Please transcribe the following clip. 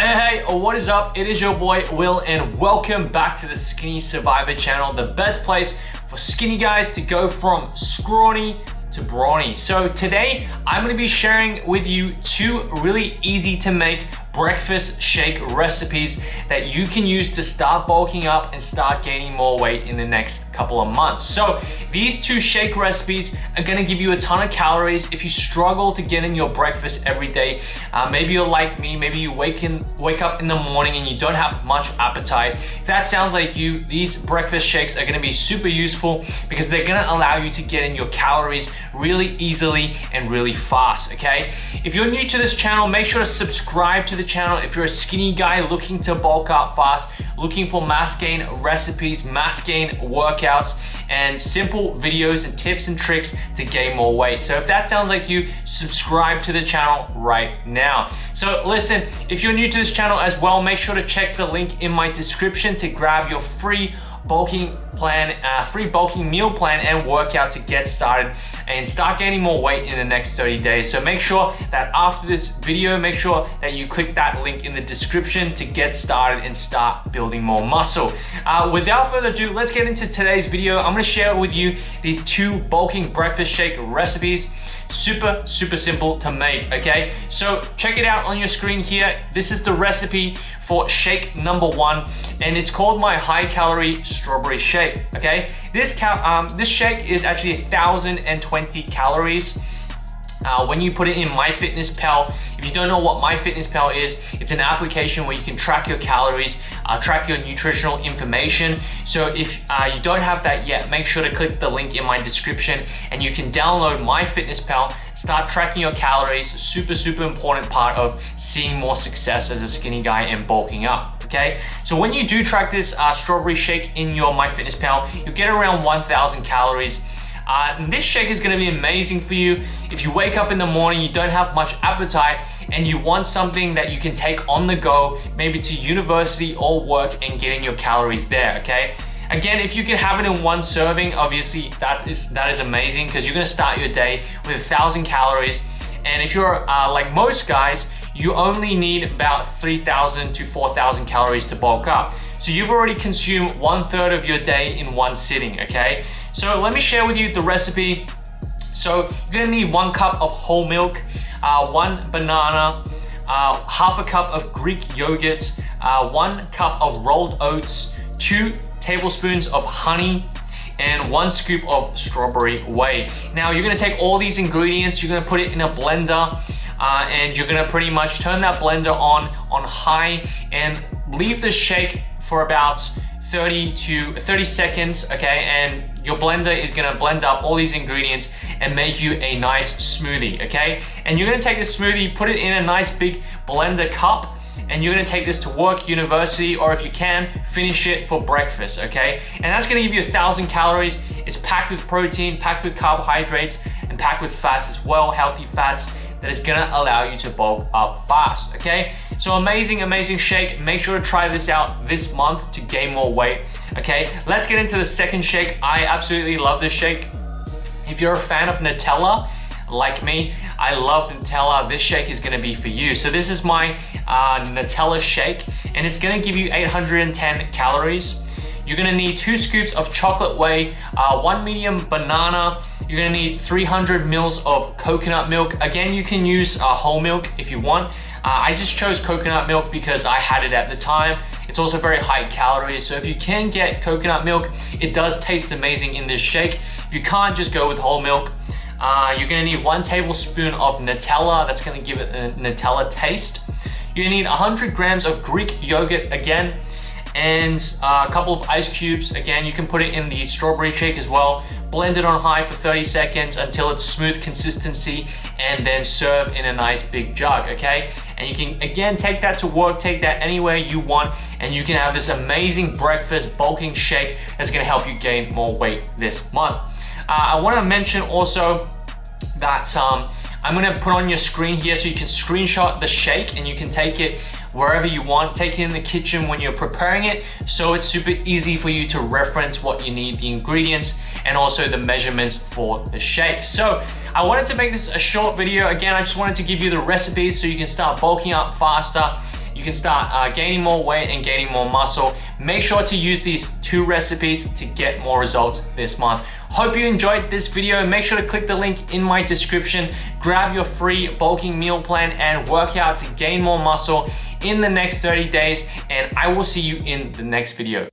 Hey, what is up? It is your boy Will and welcome back to the Skinny Survivor channel, the best place for skinny guys to go from scrawny to brawny. So today I'm going to be sharing with you two really easy to make breakfast shake recipes that you can use to start bulking up and start gaining more weight in the next couple of months. So these two shake recipes are going to give you a ton of calories. If you struggle to get in your breakfast every day, maybe you're like me, maybe you wake up in the morning and you don't have much appetite. If that sounds like you, these breakfast shakes are going to be super useful because they're going to allow you to get in your calories really easily and really fast, okay? If you're new to this channel, make sure to subscribe to the channel. If you're a skinny guy looking to bulk up fast, looking for mass gain recipes, mass gain workouts, and simple videos and tips and tricks to gain more weight. So if that sounds like you, subscribe to the channel right now. So listen, if you're new to this channel as well, make sure to check the link in my description to grab your free bulking meal plan and workout to get started and start gaining more weight in the next 30 days. So make sure that after this video, make sure that you click that link in the description to get started and start building more muscle. Without further ado, let's get into today's video. I'm gonna share with you these two bulking breakfast shake recipes. Super simple to make, okay? So check it out on your screen here. This is the recipe for shake number one, and it's called my high calorie strawberry shake, okay? This shake is actually 1,020 calories. When you put it in MyFitnessPal, if you don't know what MyFitnessPal is, it's an application where you can track your calories, track your nutritional information. So if you don't have that yet, make sure to click the link in my description and you can download MyFitnessPal, start tracking your calories. Super important part of seeing more success as a skinny guy and bulking up, okay? So when you do track this strawberry shake in your MyFitnessPal, you'll get around 1,000 calories. And this shake is gonna be amazing for you if you wake up in the morning, you don't have much appetite, and you want something that you can take on the go, maybe to university or work and getting your calories there, okay? Again, if you can have it in one serving, obviously that is amazing because you're gonna start your day with 1,000 calories. And if you're like most guys, you only need about 3,000 to 4,000 calories to bulk up. So you've already consumed 1/3 of your day in one sitting, okay? So let me share with you the recipe. So you're gonna need 1 cup of whole milk, 1 banana, half a cup of Greek yogurt, 1 cup of rolled oats, 2 tablespoons of honey, and 1 scoop of strawberry whey. Now you're gonna take all these ingredients, you're gonna put it in a blender, and you're gonna pretty much turn that blender on high and leave the shake for about 30 seconds, okay? And your blender is gonna blend up all these ingredients and make you a nice smoothie, okay? And you're gonna take this smoothie, put it in a nice big blender cup, and you're gonna take this to work, university, or if you can, finish it for breakfast, okay? And that's gonna give you 1,000 calories. It's packed with protein, packed with carbohydrates, and packed with fats as well, healthy fats, that is gonna allow you to bulk up fast, okay? So amazing shake. Make sure to try this out this month to gain more weight, okay? Let's get into the second shake. I absolutely love this shake. If you're a fan of Nutella, like me, I love Nutella. This shake is gonna be for you. So this is my Nutella shake, and it's gonna give you 810 calories. You're gonna need 2 scoops of chocolate whey, 1 medium banana. You're gonna need 300 mils of coconut milk. Again, you can use whole milk if you want. I just chose coconut milk because I had it at the time. It's also very high calories, so if you can get coconut milk, it does taste amazing in this shake. If you can't, just go with whole milk. You're gonna need 1 tablespoon of Nutella. That's gonna give it a Nutella taste. You're gonna need 100 grams of Greek yogurt again, and a couple of ice cubes. Again, you can put it in the strawberry shake as well. Blend it on high for 30 seconds until it's smooth consistency, and then serve in a nice big jug, okay? And you can, again, take that to work, take that anywhere you want, and you can have this amazing breakfast bulking shake that's gonna help you gain more weight this month. I wanna mention also that I'm gonna put on your screen here so you can screenshot the shake and you can take it wherever you want. Take it in the kitchen when you're preparing it, so it's super easy for you to reference what you need, the ingredients, and also the measurements for the shake. So I wanted to make this a short video. Again, I just wanted to give you the recipes so you can start bulking up faster. you can start gaining more weight and gaining more muscle. Make sure to use these 2 recipes to get more results this month. Hope you enjoyed this video. Make sure to click the link in my description. Grab your free bulking meal plan and work out to gain more muscle in the next 30 days. And I will see you in the next video.